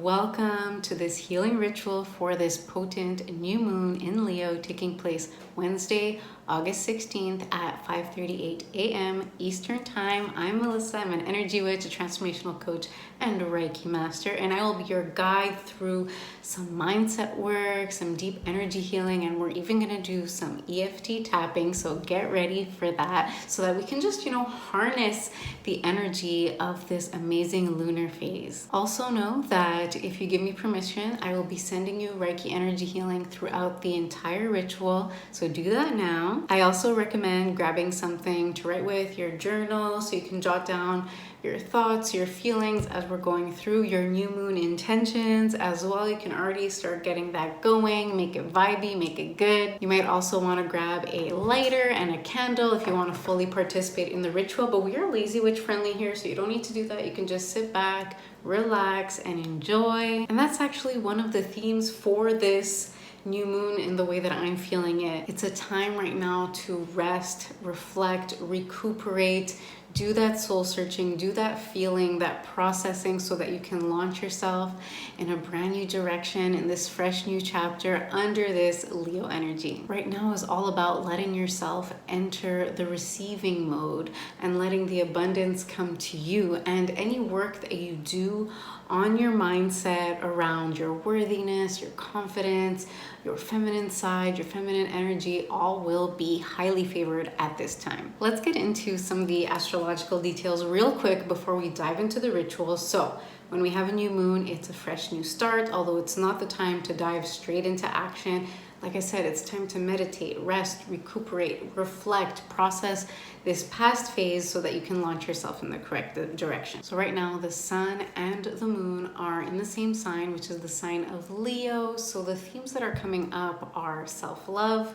welcome to this healing ritual for this potent new moon in Leo taking place Wednesday, August 16th at 5:38 a.m. Eastern Time. I'm Melissa. I'm an energy witch, a transformational coach, and a Reiki master, and I will be your guide through some mindset work, some deep energy healing, and we're even going to do some EFT tapping, so get ready for that so that we can just, harness the energy of this amazing lunar phase. Also know that if you give me permission, I will be sending you Reiki energy healing throughout the entire ritual, so do that now. I also recommend grabbing something to write with, your journal, so you can jot down your thoughts, your feelings as we're going through your new moon intentions as well. You can already start getting that going, make it vibey, make it good. You might also want to grab a lighter and a candle if you want to fully participate in the ritual, but we are lazy witch friendly here, so you don't need to do that. You can just sit back, relax, and enjoy. And that's actually one of the themes for this new moon in the way that I'm feeling it. It's a time right now to rest, reflect, recuperate, do that soul searching, do that feeling, that processing, so that you can launch yourself in a brand new direction in this fresh new chapter under this Leo energy. Right now is all about letting yourself enter the receiving mode and letting the abundance come to you, and any work that you do on your mindset around your worthiness, your confidence, your feminine side, your feminine energy, all will be highly favored at this time. Let's get into some of the astrological details real quick before we dive into the ritual. So when we have a new moon, it's a fresh new start, although it's not the time to dive straight into action. Like I said, it's time to meditate, rest, recuperate, reflect, process this past phase so that you can launch yourself in the correct direction. So right now, the sun and the moon are in the same sign, which is the sign of Leo. So the themes that are coming up are self-love,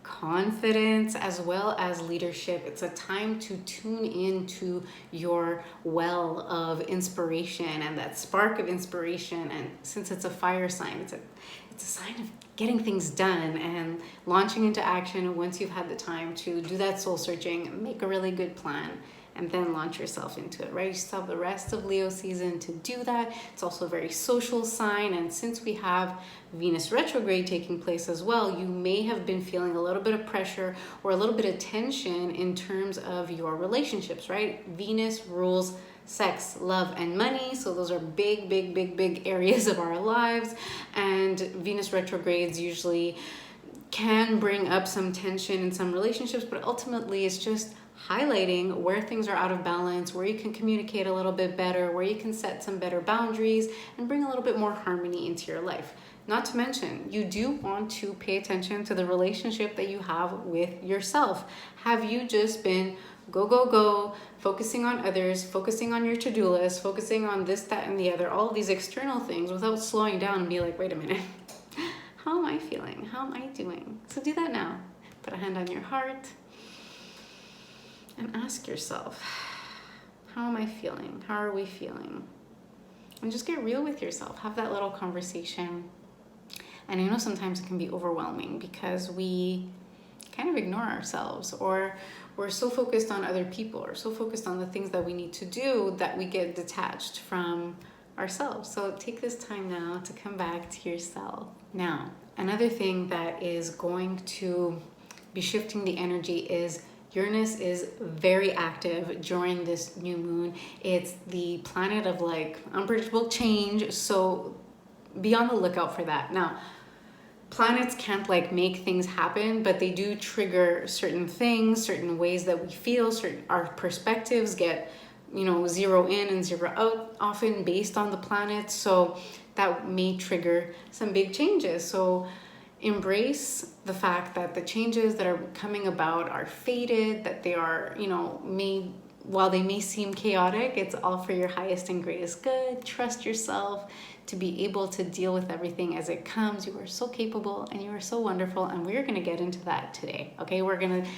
confidence, as well as leadership. It's a time to tune into your well of inspiration and that spark of inspiration. And since it's a fire sign, it's a sign of getting things done and launching into action once you've had the time to do that soul searching, make a really good plan, and then launch yourself into it, right? You still have the rest of Leo season to do that. It's also a very social sign, and since we have Venus retrograde taking place as well, you may have been feeling a little bit of pressure or a little bit of tension in terms of your relationships, right? Venus rules sex, love, and money. So those are big areas of our lives. And Venus retrogrades usually can bring up some tension in some relationships, but ultimately it's just highlighting where things are out of balance, where you can communicate a little bit better, where you can set some better boundaries and bring a little bit more harmony into your life. Not to mention, you do want to pay attention to the relationship that you have with yourself. Have you just been go, focusing on others, focusing on your to-do list, focusing on this, that, and the other, all of these external things without slowing down and be like, wait a minute, how am I feeling? How am I doing? So do that now. Put a hand on your heart and ask yourself, how am I feeling? How are we feeling? And just get real with yourself. Have that little conversation. And I know sometimes it can be overwhelming because we kind of ignore ourselves, or we're so focused on other people, or so focused on the things that we need to do that we get detached from ourselves. So take this time now to come back to yourself. Now, another thing that is going to be shifting the energy is Uranus is very active during this new moon. It's the planet of like unpredictable change, so be on the lookout for that. Now, planets can't like make things happen, but they do trigger certain things, certain ways that we feel, our perspectives get, zero in and zero out often based on the planets. So that may trigger some big changes. So embrace the fact that the changes that are coming about are fated, that they are, while they may seem chaotic, it's all for your highest and greatest good. Trust yourself to be able to deal with everything as it comes. You are so capable and you are so wonderful, and we're going to get into that today, okay? We're going to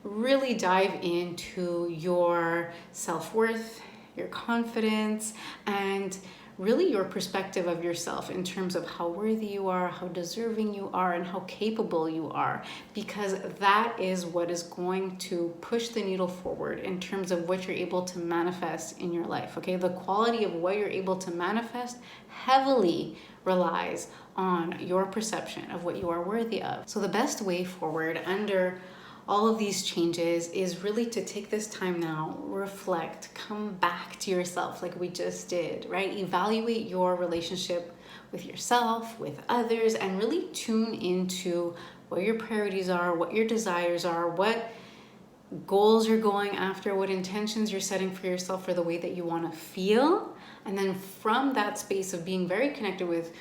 really dive into your self-worth, your confidence, and really your perspective of yourself in terms of how worthy you are, how deserving you are, and how capable you are, because that is what is going to push the needle forward in terms of what you're able to manifest in your life. Okay, the quality of what you're able to manifest heavily relies on your perception of what you are worthy of. So the best way forward under all of these changes is really to take this time now, reflect, come back to yourself like we just did, right? Evaluate your relationship with yourself, with others, and really tune into what your priorities are, what your desires are, what goals you're going after, what intentions you're setting for yourself for the way that you want to feel. And then from that space of being very connected with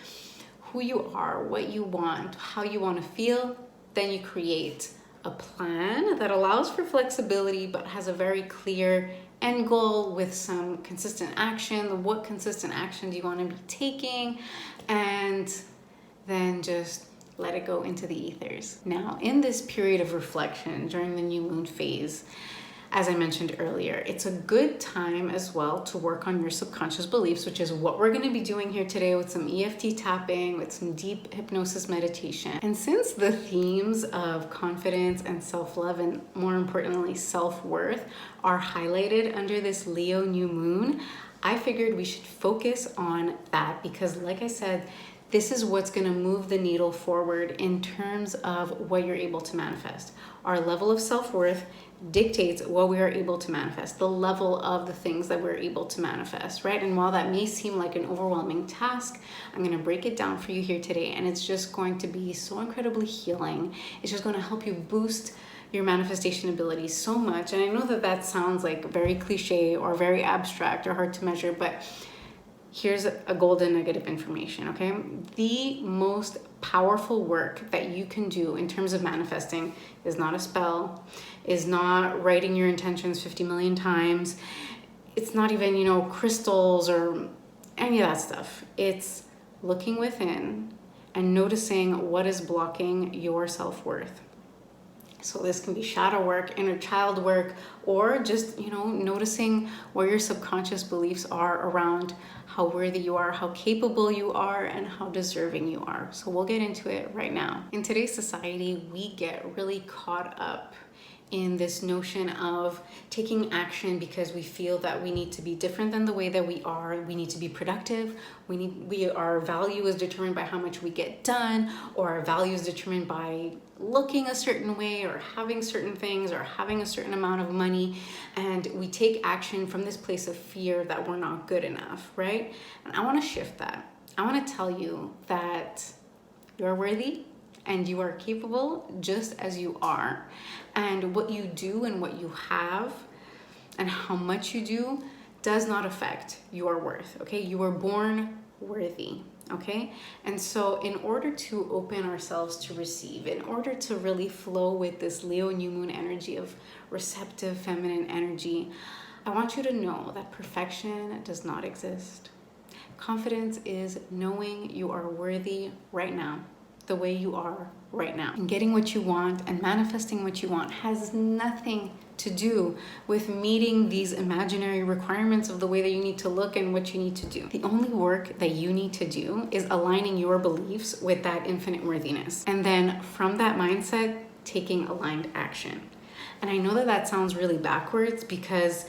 who you are, what you want, how you want to feel, then you create a plan that allows for flexibility but has a very clear end goal with some consistent action. What consistent action do you want to be taking? And then just let it go into the ethers. Now, in this period of reflection during the new moon phase, as I mentioned earlier, it's a good time as well to work on your subconscious beliefs, which is what we're going to be doing here today with some EFT tapping, with some deep hypnosis meditation. And since the themes of confidence and self-love, and more importantly, self-worth, are highlighted under this Leo new moon, I figured we should focus on that because, like I said, this is what's going to move the needle forward in terms of what you're able to manifest. Our level of self-worth dictates what we are able to manifest, the level of the things that we're able to manifest, right? And while that may seem like an overwhelming task, I'm going to break it down for you here today, and it's just going to be so incredibly healing. It's just going to help you boost your manifestation ability so much. And I know that that sounds like very cliche or very abstract or hard to measure, but here's a golden nugget of information, okay? The most powerful work that you can do in terms of manifesting is not a spell, is not writing your intentions 50 million times. It's not even, crystals or any of that stuff. It's looking within and noticing what is blocking your self-worth. So this can be shadow work, inner child work, or just, noticing where your subconscious beliefs are around how worthy you are, how capable you are, and how deserving you are. So we'll get into it right now. In today's society, we get really caught up in this notion of taking action because we feel that we need to be different than the way that we are. We need to be productive. Our value is determined by how much we get done, or our value is determined by looking a certain way or having certain things or having a certain amount of money. And we take action from this place of fear that we're not good enough, right? And I want to shift that. I want to tell you that you're worthy and you are capable just as you are. And what you do and what you have and how much you do does not affect your worth, okay? You were born worthy, okay? And so in order to open ourselves to receive, in order to really flow with this Leo new moon energy of receptive feminine energy, I want you to know that perfection does not exist. Confidence is knowing you are worthy right now, the way you are right now. And getting what you want and manifesting what you want has nothing to do with meeting these imaginary requirements of the way that you need to look and what you need to do. The only work that you need to do is aligning your beliefs with that infinite worthiness. And then from that mindset, taking aligned action. And I know that that sounds really backwards because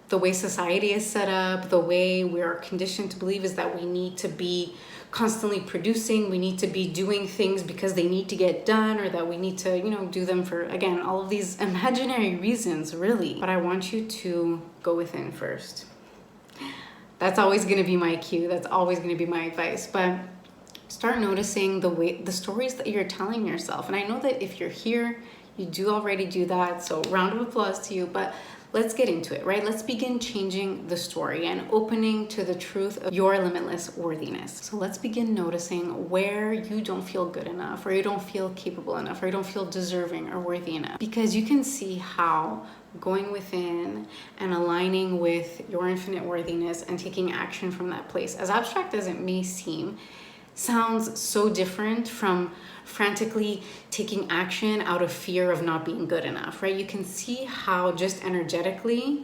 the way society is set up, the way we are conditioned to believe is that we need to be constantly producing, we need to be doing things because they need to get done, or that we need to, do them for, again, all of these imaginary reasons, really. But I want you to go within first. That's always going to be my cue. That's always going to be my advice. But start noticing the stories that you're telling yourself. And I know that if you're here, you do already do that. So round of applause to you. But let's get into it, right? Let's begin changing the story and opening to the truth of your limitless worthiness. So let's begin noticing where you don't feel good enough, or you don't feel capable enough, or you don't feel deserving or worthy enough. Because you can see how going within and aligning with your infinite worthiness and taking action from that place, as abstract as it may seem, sounds so different from frantically taking action out of fear of not being good enough, right? You can see how just energetically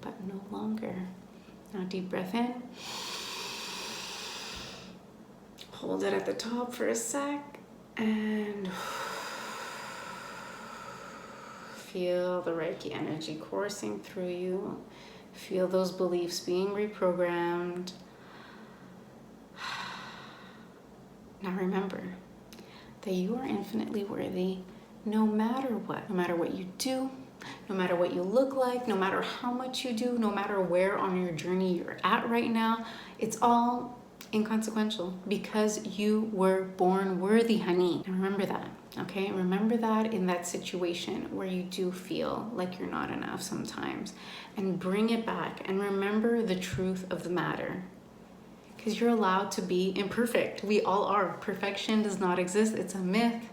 but no longer. Now deep breath in. Hold it at the top for a sec and feel the Reiki energy coursing through you. Feel those beliefs being reprogrammed. Now remember that you are infinitely worthy no matter what. No matter what you do, no matter what you look like, no matter how much you do, no matter where on your journey you're at right now, it's all inconsequential because you were born worthy, honey. And remember that, okay? Remember that in that situation where you do feel like you're not enough sometimes, and bring it back and remember the truth of the matter, because you're allowed to be imperfect. We all are. Perfection does not exist. It's a myth.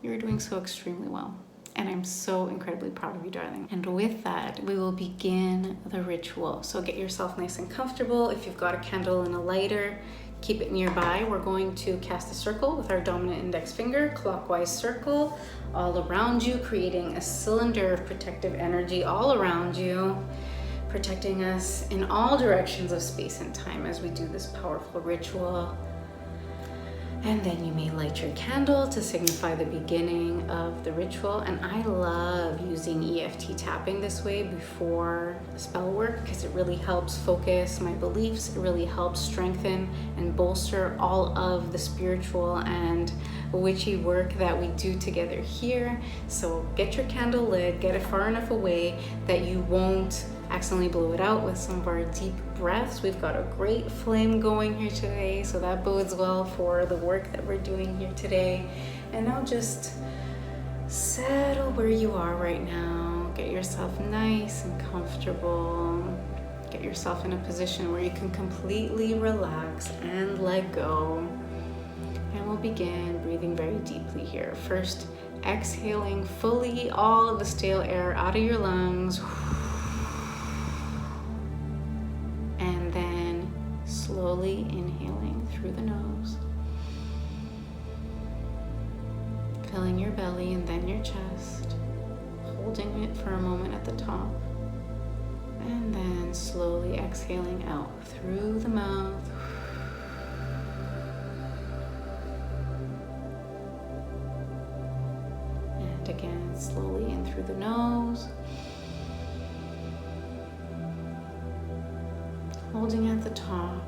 You're doing so extremely well. And I'm so incredibly proud of you, darling. And with that, we will begin the ritual. So get yourself nice and comfortable. If you've got a candle and a lighter, keep it nearby. We're going to cast a circle with our dominant index finger, clockwise circle, all around you, creating a cylinder of protective energy all around you, protecting us in all directions of space and time as we do this powerful ritual. And then you may light your candle to signify the beginning of the ritual. And I love using EFT tapping this way before spell work because it really helps focus my beliefs. It really helps strengthen and bolster all of the spiritual and witchy work that we do together here. So get your candle lit, get it far enough away that you won't accidentally blow it out with some of our deep breaths. We've got a great flame going here today, so that bodes well for the work that we're doing here today. And now just settle where you are right now. Get yourself nice and comfortable. Get yourself in a position where you can completely relax and let go. And we'll begin breathing very deeply here. First, exhaling fully all of the stale air out of your lungs. Slowly inhaling through the nose, filling your belly and then your chest, holding it for a moment at the top, and then slowly exhaling out through the mouth. And again, slowly in through the nose, holding at the top.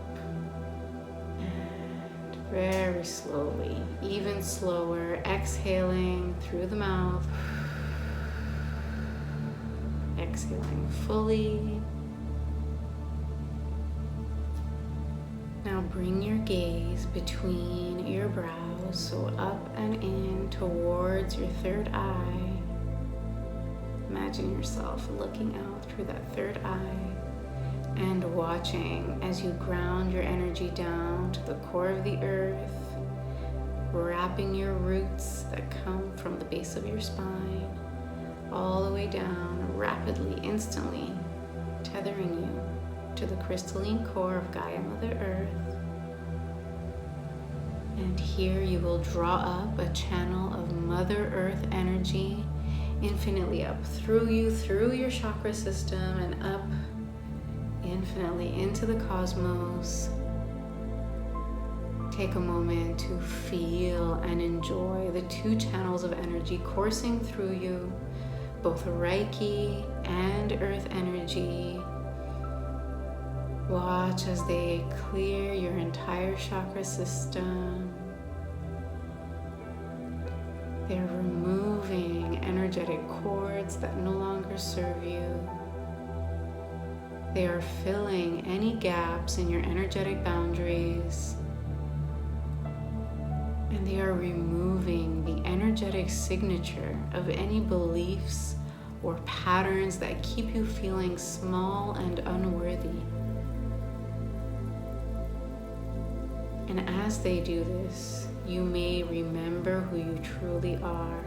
Very slowly, even slower, exhaling through the mouth, exhaling fully. Now bring your gaze between your brows, so up and in towards your third eye. Imagine yourself looking out through that third eye and watching as you ground your energy down to the core of the earth, wrapping your roots that come from the base of your spine all the way down rapidly, instantly, tethering you to the crystalline core of Gaia Mother Earth. And here you will draw up a channel of Mother Earth energy infinitely up through you, through your chakra system, and up infinitely into the cosmos. Take a moment to feel and enjoy the two channels of energy coursing through you, both Reiki and Earth energy. Watch as they clear your entire chakra system. They're removing energetic cords that no longer serve you. They are filling any gaps in your energetic boundaries. And they are removing the energetic signature of any beliefs or patterns that keep you feeling small and unworthy. And as they do this, you may remember who you truly are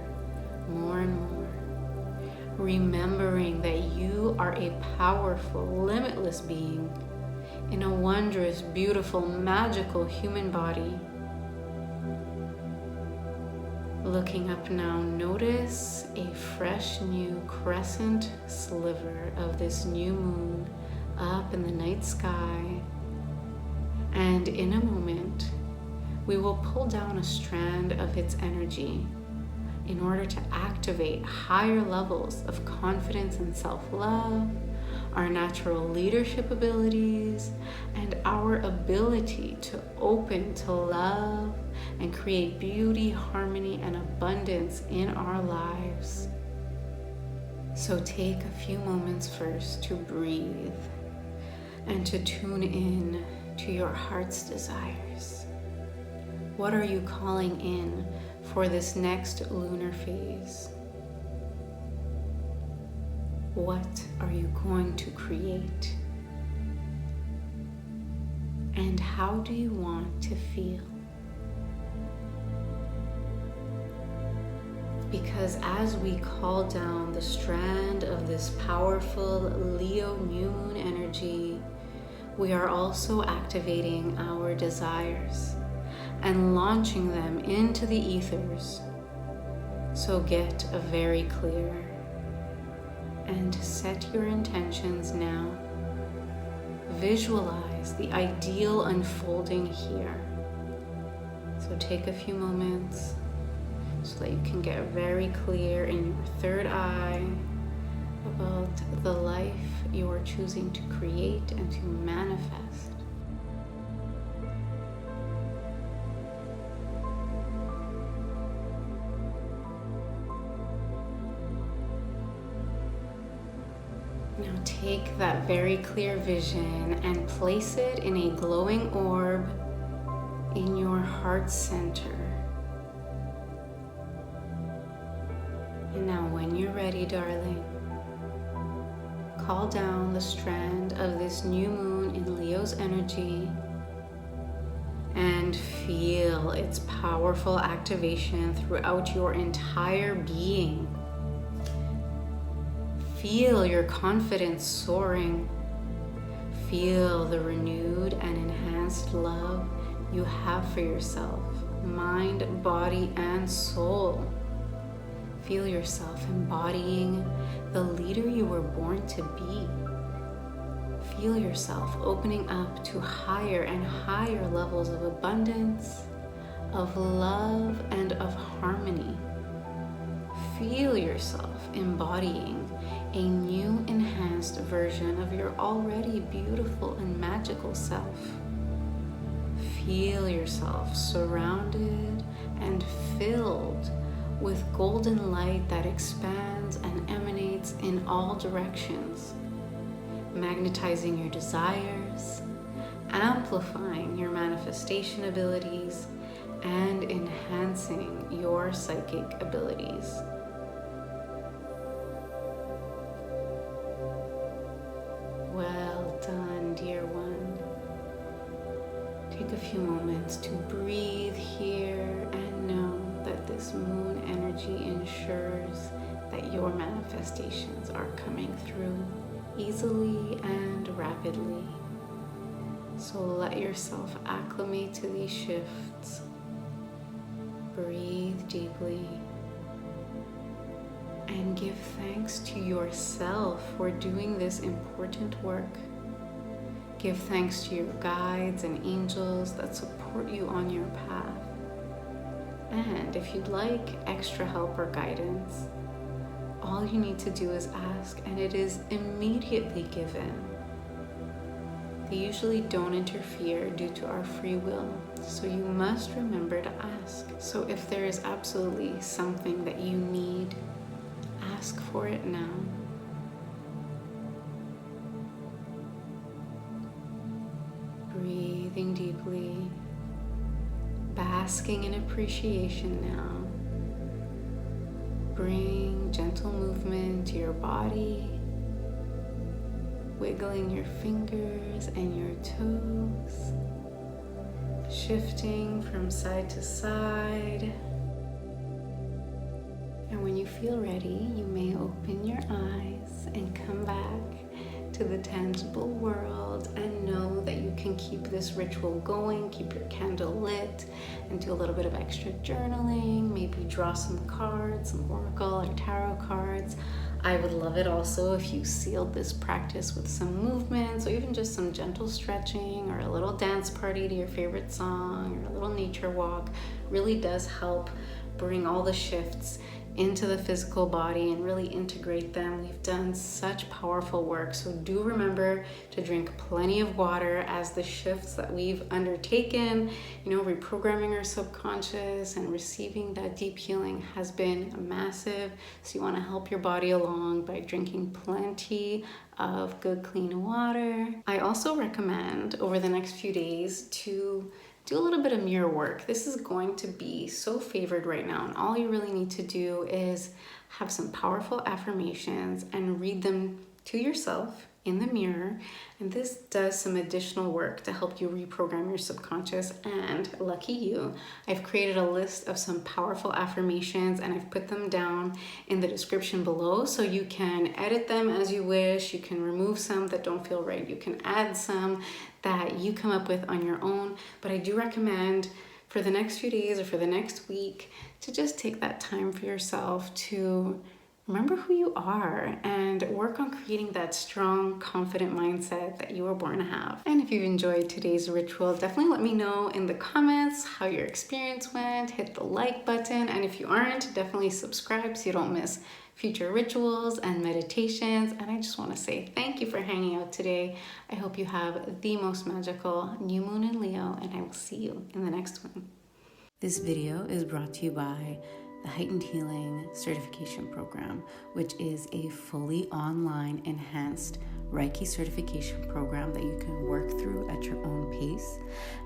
more and more. Remembering that you are a powerful, limitless being in a wondrous, beautiful, magical human body. Looking up now, notice a fresh new crescent sliver of this new moon up in the night sky. And in a moment, we will pull down a strand of its energy in order to activate higher levels of confidence and self-love, our natural leadership abilities, and our ability to open to love and create beauty, harmony, and abundance in our lives. So take a few moments first to breathe and to tune in to your heart's desires. What are you calling in for this next lunar phase? What are you going to create? And how do you want to feel? Because as we call down the strand of this powerful Leo new moon energy, we are also activating our desires and launching them into the ethers. So get very clear and set your intentions now. Visualize the ideal unfolding here. So take a few moments so that you can get very clear in your third eye about the life you are choosing to create and to manifest. Now take that very clear vision and place it in a glowing orb in your heart center. And now when you're ready, darling, call down the strand of this new moon in Leo's energy and feel its powerful activation throughout your entire being. Feel your confidence soaring. Feel the renewed and enhanced love you have for yourself, mind, body, and soul. Feel yourself embodying the leader you were born to be. Feel yourself opening up to higher and higher levels of abundance, of love, and of harmony. Feel yourself embodying a new enhanced version of your already beautiful and magical self. Feel yourself surrounded and filled with golden light that expands and emanates in all directions, magnetizing your desires, amplifying your manifestation abilities, and enhancing your psychic abilities. Well done, dear one. Take a few moments to breathe here and know that this moon energy ensures that your manifestations are coming through easily and rapidly. So let yourself acclimate to these shifts. Breathe deeply and give thanks to yourself for doing this important work. Give thanks to your guides and angels that support you on your path. And if you'd like extra help or guidance, all you need to do is ask, and it is immediately given. They usually don't interfere due to our free will, so you must remember to ask. So if there is absolutely something that you need, ask for it now. Breathing deeply, basking in appreciation now. Bring gentle movement to your body, wiggling your fingers and your toes, shifting from side to side. And when you feel ready, you may open your eyes and come back to the tangible world and know that you can keep this ritual going, keep your candle lit, and do a little bit of extra journaling, maybe draw some cards, some oracle or tarot cards. I would love it also if you sealed this practice with some movements or even just some gentle stretching or a little dance party to your favorite song or a little nature walk. Really does help bring all the shifts into the physical body and really integrate them. We've done such powerful work, so do remember to drink plenty of water as the shifts that we've undertaken, reprogramming our subconscious and receiving that deep healing has been massive. So you want to help your body along by drinking plenty of good clean water. I also recommend over the next few days to do a little bit of mirror work. This is going to be so favored right now, and all you really need to do is have some powerful affirmations and read them to yourself in the mirror. And this does some additional work to help you reprogram your subconscious. And lucky you, I've created a list of some powerful affirmations and I've put them down in the description below, so you can edit them as you wish. You can remove some that don't feel right. You can add some that you come up with on your own. But I do recommend for the next few days or for the next week to just take that time for yourself to remember who you are and work on creating that strong, confident mindset that you were born to have. And if you've enjoyed today's ritual, definitely let me know in the comments how your experience went. Hit the like button. And if you aren't, definitely subscribe so you don't miss future rituals and meditations. And I just want to say thank you for hanging out today. I hope you have the most magical new moon in Leo, and I will see you in the next one. This video is brought to you by the Heightened Healing Certification Program, which is a fully online enhanced Reiki certification program that you can work through at your own pace.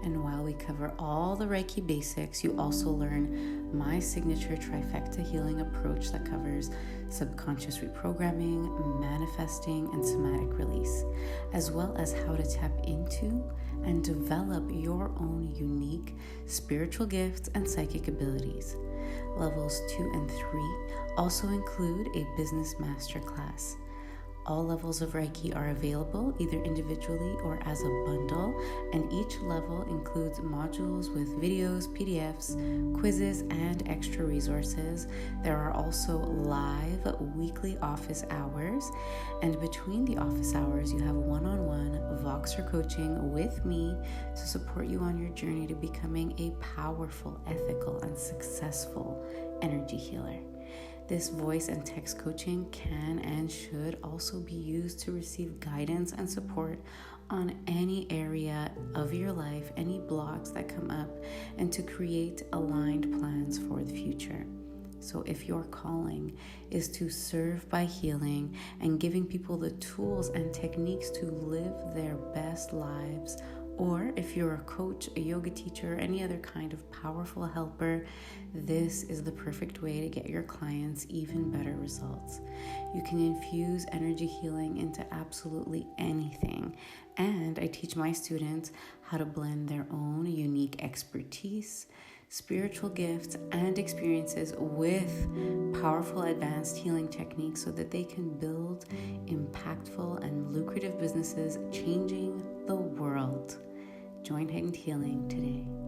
And while we cover all the Reiki basics, you also learn my signature trifecta healing approach that covers subconscious reprogramming, manifesting, and somatic release, as well as how to tap into and develop your own unique spiritual gifts and psychic abilities. Levels 2 and 3 also include a business masterclass. All levels of Reiki are available either individually or as a bundle, and each level includes modules with videos, PDFs, quizzes, and extra resources. There are also live weekly office hours, and between the office hours, you have one-on-one Voxer coaching with me to support you on your journey to becoming a powerful, ethical, and successful energy healer. This voice and text coaching can and should also be used to receive guidance and support on any area of your life, any blocks that come up, and to create aligned plans for the future. So if your calling is to serve by healing and giving people the tools and techniques to live their best lives, or if you're a coach, a yoga teacher, any other kind of powerful helper, this is the perfect way to get your clients even better results. You can infuse energy healing into absolutely anything. And I teach my students how to blend their own unique expertise, spiritual gifts, and experiences with powerful advanced healing techniques so that they can build impactful and lucrative businesses changing the world. Join Heightened Healing today.